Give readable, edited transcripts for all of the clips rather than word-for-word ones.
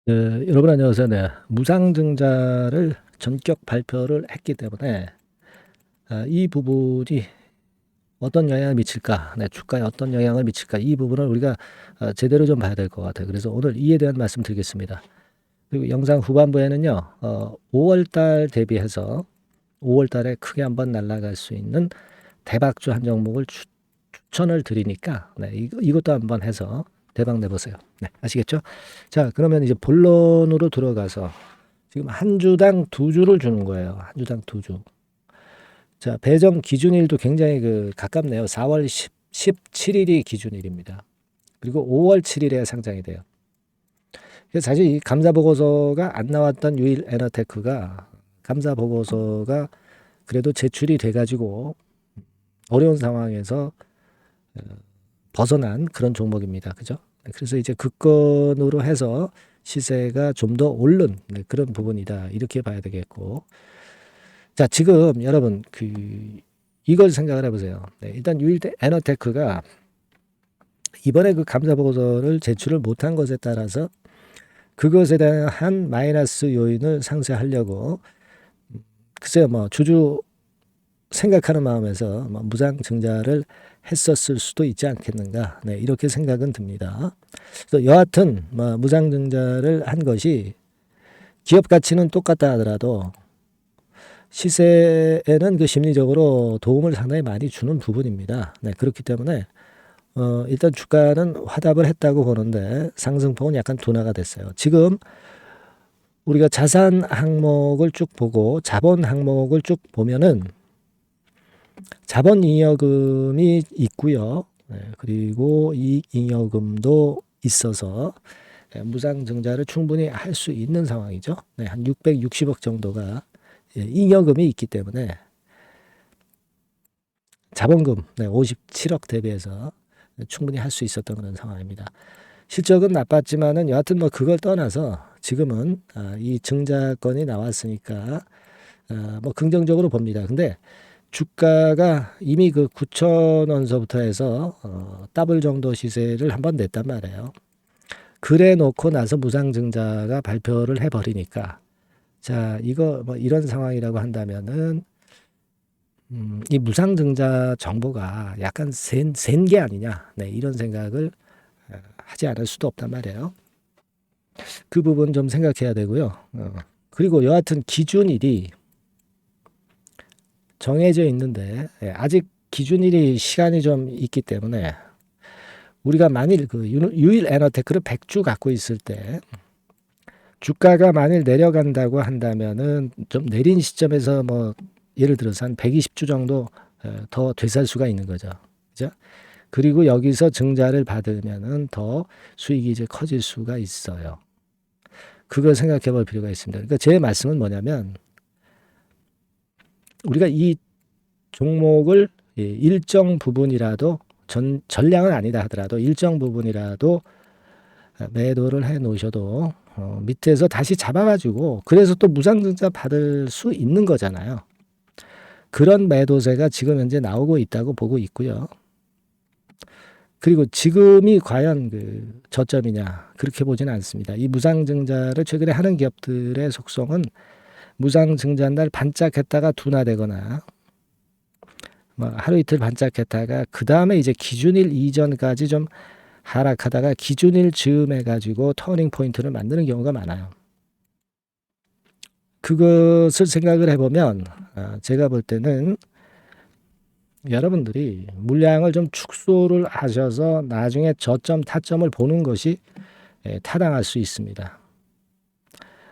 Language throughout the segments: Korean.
네, 여러분 안녕하세요. 네, 무상증자를 전격 발표를 했기 때문에 이 부분이 어떤 영향을 미칠까, 네, 주가에 어떤 영향을 미칠까, 이 부분을 우리가 제대로 좀 봐야 될 것 같아요. 그래서 오늘 이에 대한 말씀 드리겠습니다. 그리고 영상 후반부에는요, 5월 달 대비해서 5월 달에 크게 한번 날아갈 수 있는 대박주 한 종목을 추천을 드리니까, 네, 이것도 한번 해서 대박 내보세요. 네, 아시겠죠? 자, 그러면 이제 본론으로 들어가서 지금 한 주당 두 주를 주는 거예요. 한 주당 두 주. 자, 배정 기준일도 굉장히 가깝네요. 4월 17일이 기준일입니다. 그리고 5월 7일에 상장이 돼요. 그래서 사실 이 감사 보고서가 안 나왔던 유일 에너테크가 감사 보고서가 그래도 제출이 돼가지고 어려운 상황에서 벗어난 그런 종목입니다. 그죠? 그래서 이제 그 건으로 해서 시세가 좀 더 오른 그런 부분이다. 이렇게 봐야 되겠고. 자, 지금 여러분 이걸 생각을 해보세요. 네, 일단 유일 에너테크가 이번에 그 감사 보고서를 제출을 못한 것에 따라서 그것에 대한 마이너스 요인을 상쇄하려고 글쎄요, 뭐 주주 생각하는 마음에서 뭐 무상 증자를 했었을 수도 있지 않겠는가. 네, 이렇게 생각은 듭니다. 그래서 여하튼 뭐 무상 증자를 한 것이 기업 가치는 똑같다 하더라도 시세에는 그 심리적으로 도움을 상당히 많이 주는 부분입니다. 네, 그렇기 때문에 일단 주가는 화답을 했다고 보는데 상승폭은 약간 둔화가 됐어요. 지금 우리가 자산 항목을 쭉 보고 자본 항목을 쭉 보면은 자본 잉여금이 있고요. 네, 그리고 이익잉여금도 있어서 무상증자를 충분히 할 수 있는 상황이죠. 네, 한 660억 정도가 잉여금이 있기 때문에 자본금 57억 대비해서 충분히 할 수 있었던 그런 상황입니다. 실적은 나빴지만은 여하튼 뭐 그걸 떠나서 지금은 이 증자건이 나왔으니까 뭐 긍정적으로 봅니다. 근데 주가가 이미 그 9,000원서부터 해서 더블 정도 시세를 한번 냈단 말이에요. 그래 놓고 나서 무상증자가 발표를 해버리니까 자 이거 뭐 이런 상황이라고 한다면은 이 무상증자 정보가 약간 센 게 아니냐, 네, 이런 생각을 하지 않을 수도 없단 말이에요. 그 부분 좀 생각해야 되고요. 그리고 여하튼 기준일이 정해져 있는데 아직 기준일이 시간이 좀 있기 때문에 우리가 만일 그 유일 에너테크를 100주 갖고 있을 때 주가가 만일 내려간다고 한다면은 좀 내린 시점에서 뭐 예를 들어서 한 120주 정도 더 되살 수가 있는 거죠. 그죠? 그리고 여기서 증자를 받으면은 더 수익이 이제 커질 수가 있어요. 그걸 생각해 볼 필요가 있습니다. 그러니까 제 말씀은 뭐냐면 우리가 이 종목을 일정 부분이라도 전량은 아니다 하더라도 일정 부분이라도 매도를 해 놓으셔도 밑에서 다시 잡아가지고 그래서 또 무상증자 받을 수 있는 거잖아요. 그런 매도세가 지금 현재 나오고 있다고 보고 있고요. 그리고 지금이 과연 그 저점이냐 그렇게 보지는 않습니다. 이 무상증자를 최근에 하는 기업들의 속성은 무상증자 날 반짝했다가 둔화되거나 뭐 하루 이틀 반짝했다가 그 다음에 이제 기준일 이전까지 좀 하락하다가 기준일 즈음 해가지고 터닝 포인트를 만드는 경우가 많아요. 그것을 생각을 해보면 제가 볼 때는 여러분들이 물량을 좀 축소를 하셔서 나중에 저점 타점을 보는 것이 타당할 수 있습니다.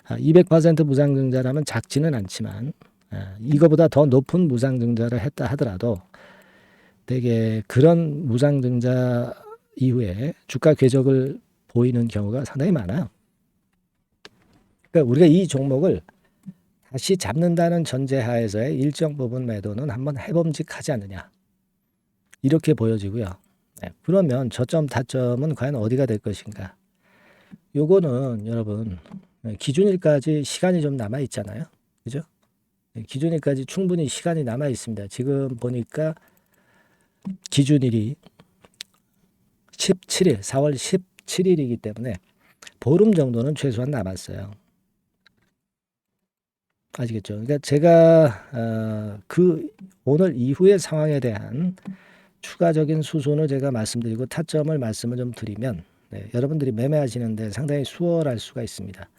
200% 무상증자라면 작지는 않지만 이거보다 더 높은 무상증자를 했다 하더라도 되게 그런 무상증자 이후에 주가 궤적을 보이는 경우가 상당히 많아요. 그러니까 우리가 이 종목을 다시 잡는다는 전제하에서의 일정 부분 매도는 한번 해봄직하지 않느냐 이렇게 보여지고요. 네, 그러면 저점 타점은 과연 어디가 될 것인가? 요거는 여러분 기준일까지 시간이 좀 남아 있잖아요. 그죠? 기준일까지 충분히 시간이 남아 있습니다. 지금 보니까 기준일이 17일, 4월 17일이기 때문에 보름 정도는 최소한 남았어요. 아시겠죠? 그러니까 제가 그 오늘 이후의 상황에 대한 추가적인 수순을 제가 말씀드리고 타점을 말씀을 좀 드리면 여러분들이 매매하시는데 상당히 수월할 수가 있습니다.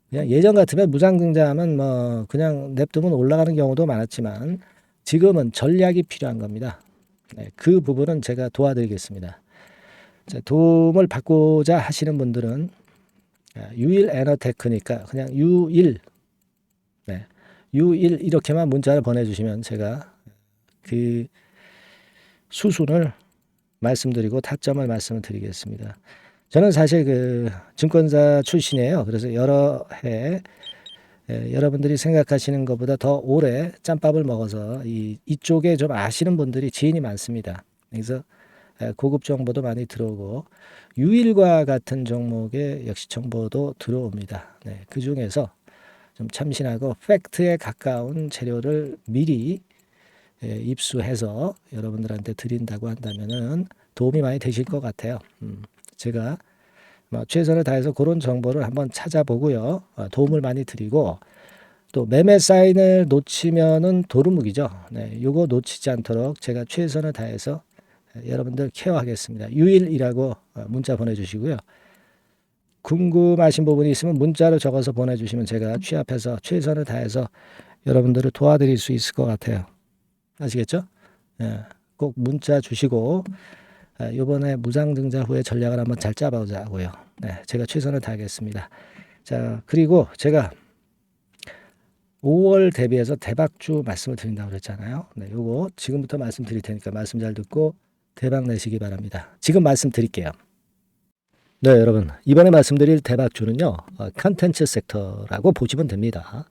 그냥 예전 같으면 무상증자하면 뭐 그냥 냅두면 올라가는 경우도 많았지만 지금은 전략이 필요한 겁니다. 그 부분은 제가 도와드리겠습니다. 자, 도움을 받고자 하시는 분들은 유일 에너테크니까 그냥 유일 유일 이렇게만 문자를 보내주시면 제가 그 수순을 말씀드리고 타점을 말씀을 드리겠습니다. 저는 사실 그 증권사 출신이에요. 그래서 여러 해 여러분들이 생각하시는 것보다 더 오래 짬밥을 먹어서 이쪽에 좀 아시는 분들이 지인이 많습니다. 그래서 고급 정보도 많이 들어오고 유일과 같은 종목에 역시 정보도 들어옵니다. 그 중에서 좀 참신하고 팩트에 가까운 재료를 미리 입수해서 여러분들한테 드린다고 한다면은 도움이 많이 되실 것 같아요. 제가 최선을 다해서 그런 정보를 한번 찾아보고요. 도움을 많이 드리고 또 매매 사인을 놓치면은 도루묵이죠. 요거 놓치지 않도록 제가 최선을 다해서 여러분들 케어하겠습니다. 유일이라고 문자 보내주시고요. 궁금하신 부분이 있으면 문자로 적어서 보내주시면 제가 취합해서 최선을 다해서 여러분들을 도와드릴 수 있을 것 같아요. 아시겠죠? 꼭 문자 주시고 이번에 무상증자 후에 전략을 한번 잘 짜보자고요. 제가 최선을 다하겠습니다. 자, 그리고 제가 5월 대비해서 대박주 말씀을 드린다고 그랬잖아요. 요거 지금부터 말씀드릴 테니까 말씀 잘 듣고 대박 내시기 바랍니다. 지금 말씀드릴게요. 네, 여러분. 이번에 말씀드릴 대박주는요. 컨텐츠 섹터라고 보시면 됩니다.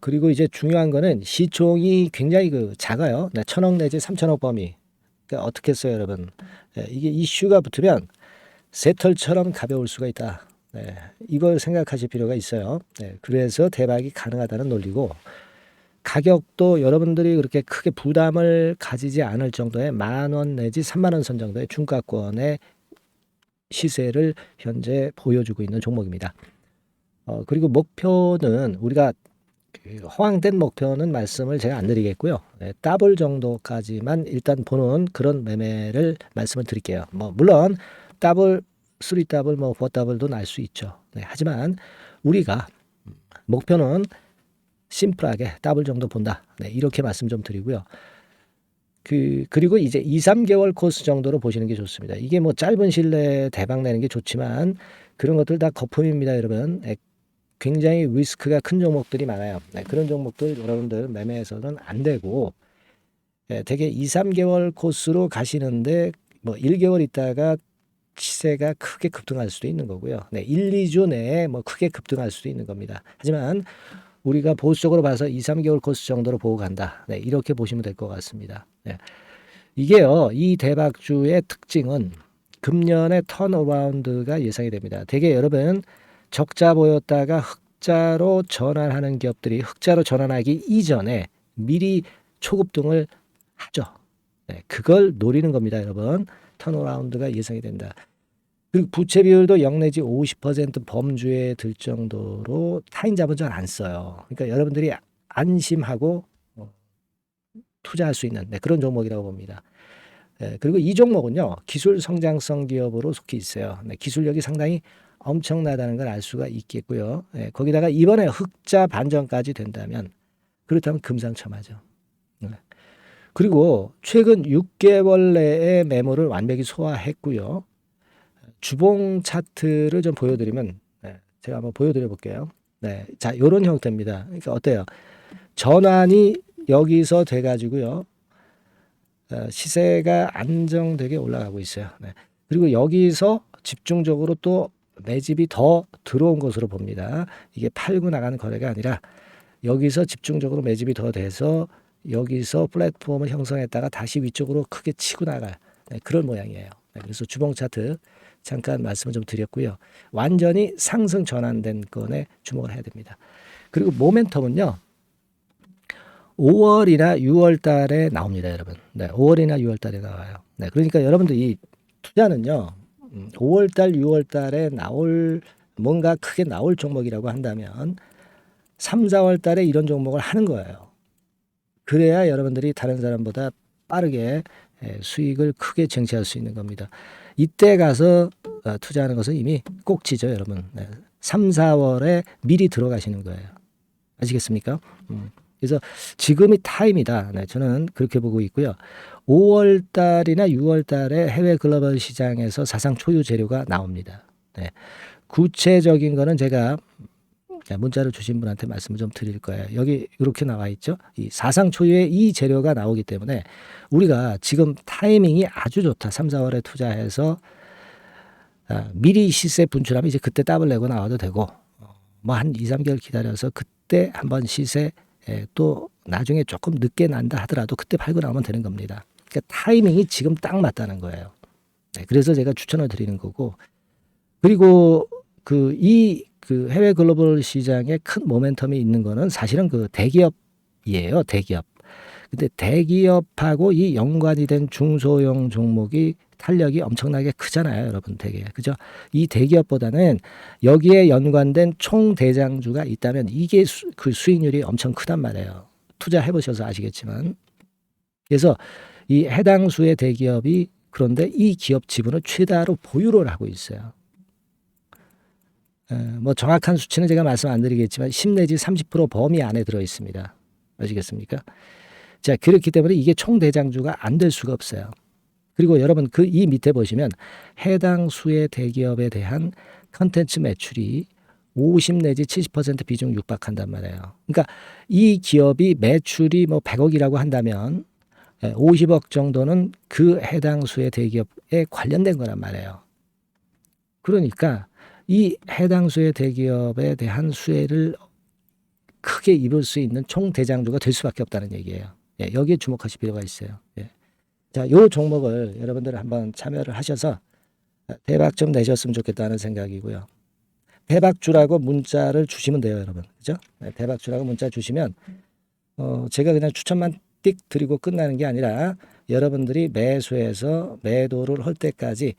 그리고 이제 중요한 거는 시총이 굉장히 작아요. 1,000억 내지 3,000억 범위. 그러니까 어떻게 했어요, 여러분? 이게 이슈가 붙으면 새털처럼 가벼울 수가 있다. 이걸 생각하실 필요가 있어요. 그래서 대박이 가능하다는 논리고 가격도 여러분들이 그렇게 크게 부담을 가지지 않을 정도의 10,000원 내지 30,000원 선 정도의 중가권의 시세를 현재 보여주고 있는 종목입니다. 그리고 목표는 우리가 허황된 목표는 말씀을 제가 안 드리겠고요. 더블 정도까지만 일단 보는 그런 매매를 말씀을 드릴게요. 물론 더블, 3더블, 4더블도 날 수 있죠. 하지만 우리가 목표는 심플하게 더블 정도 본다. 이렇게 말씀 좀 드리고요. 그리고 이제 2, 3개월 코스 정도로 보시는 게 좋습니다. 이게 짧은 시일 내에 대박 내는 게 좋지만 그런 것들 다 거품입니다, 여러분. 굉장히 리스크가 큰 종목들이 많아요. 그런 종목들 여러분들 매매해서는 안 되고 되게 2, 3개월 코스로 가시는데 1개월 있다가 시세가 크게 급등할 수도 있는 거고요. 1, 2주 내에 크게 급등할 수도 있는 겁니다. 하지만 우리가 보수적으로 봐서 2, 3개월 코스 정도로 보고 간다. 이렇게 보시면 될 것 같습니다. 이게요, 이 대박주의 특징은 금년의 턴어라운드가 예상이 됩니다. 되게 여러분 적자 보였다가 흑자로 전환하는 기업들이 흑자로 전환하기 이전에 미리 초급등을 하죠. 그걸 노리는 겁니다, 여러분. 턴어라운드가 예상이 된다. 그리고 부채 비율도 0 내지 50% 범주에 들 정도로 타인 자본 잘 안 써요. 그러니까 여러분들이 안심하고 투자할 수 있는 그런 종목이라고 봅니다. 그리고 이 종목은요, 기술 성장성 기업으로 속해 있어요. 기술력이 상당히 엄청나다는 걸 알 수가 있겠고요. 거기다가 이번에 흑자 반전까지 된다면 그렇다면 금상첨화죠. 그리고 최근 6개월 내에 매물을 완벽히 소화했고요. 주봉 차트를 좀 보여드리면 제가 한번 보여드려 볼게요. 자, 이런 형태입니다. 그러니까 어때요? 전환이 여기서 돼가지고요. 시세가 안정되게 올라가고 있어요. 그리고 여기서 집중적으로 또 매집이 더 들어온 것으로 봅니다. 이게 팔고 나가는 거래가 아니라 여기서 집중적으로 매집이 더 돼서 여기서 플랫폼을 형성했다가 다시 위쪽으로 크게 치고 나갈 그런 모양이에요. 그래서 주봉 차트 잠깐 말씀을 좀 드렸고요. 완전히 상승 전환된 건에 주목을 해야 됩니다. 그리고 모멘텀은요. 5월이나 6월 달에 나옵니다, 여러분. 5월이나 6월 달에 나와요. 그러니까 여러분들 이 투자는요. 5월달, 6월달에 뭔가 크게 나올 종목이라고 한다면 3, 4월달에 이런 종목을 하는 거예요. 그래야 여러분들이 다른 사람보다 빠르게 수익을 크게 쟁취할 수 있는 겁니다. 이때 가서 투자하는 것은 이미 꼭지죠, 여러분. 3, 4월에 미리 들어가시는 거예요. 아시겠습니까? 그래서 지금이 타임이다. 저는 그렇게 보고 있고요. 5월 달이나 6월 달에 해외 글로벌 시장에서 사상 초유 재료가 나옵니다. 구체적인 거는 제가 문자를 주신 분한테 말씀을 좀 드릴 거예요. 여기 이렇게 나와 있죠. 이 사상 초유의 이 재료가 나오기 때문에 우리가 지금 타이밍이 아주 좋다. 3, 4월에 투자해서 미리 시세 분출하면 이제 그때 더블 내고 나와도 되고 뭐 한 2, 3개월 기다려서 그때 한번 시세 또 나중에 조금 늦게 난다 하더라도 그때 팔고 나오면 되는 겁니다. 그러니까 타이밍이 지금 딱 맞다는 거예요. 그래서 제가 추천을 드리는 거고, 그리고 그 해외 글로벌 시장에 큰 모멘텀이 있는 거는 사실은 그 대기업이에요. 대기업. 근데 대기업하고 이 연관이 된 중소형 종목이 탄력이 엄청나게 크잖아요, 여러분. 되게 그죠? 이 대기업보다는 여기에 연관된 총 대장주가 있다면 이게 그 수익률이 엄청 크단 말이에요. 투자해 보셔서 아시겠지만. 그래서 이 해당 수의 대기업이 그런데 이 기업 지분을 최다로 보유를 하고 있어요. 뭐 정확한 수치는 제가 말씀 안 드리겠지만 10 내지 30% 범위 안에 들어 있습니다. 아시겠습니까? 자, 그렇기 때문에 이게 총 대장주가 안 될 수가 없어요. 그리고 여러분 이 밑에 보시면 해당 수의 대기업에 대한 컨텐츠 매출이 50 내지 70% 비중 육박한단 말이에요. 그러니까 이 기업이 매출이 뭐 100억이라고 한다면 50억 정도는 그 해당 수의 대기업에 관련된 거란 말이에요. 그러니까 이 해당 수의 대기업에 대한 수혜를 크게 입을 수 있는 총 대장주가 될 수밖에 없다는 얘기예요. 여기에 주목하실 필요가 있어요. 자, 요 종목을 여러분들 한번 참여를 하셔서 대박 좀 내셨으면 좋겠다는 생각이고요. 대박주라고 문자를 주시면 돼요, 여러분. 그죠? 대박주라고 문자 주시면 제가 그냥 추천만 띡 드리고 끝나는 게 아니라 여러분들이 매수해서 매도를 할 때까지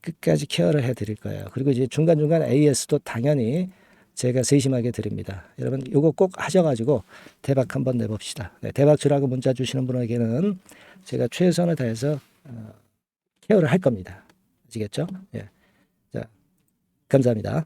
끝까지 케어를 해 드릴 거예요. 그리고 이제 중간중간 AS도 당연히 제가 세심하게 드립니다. 여러분 요거 꼭 하셔가지고 대박 한번 내봅시다. 대박주라고 문자 주시는 분에게는 제가 최선을 다해서 케어를 할 겁니다. 아시겠죠? 자, 감사합니다.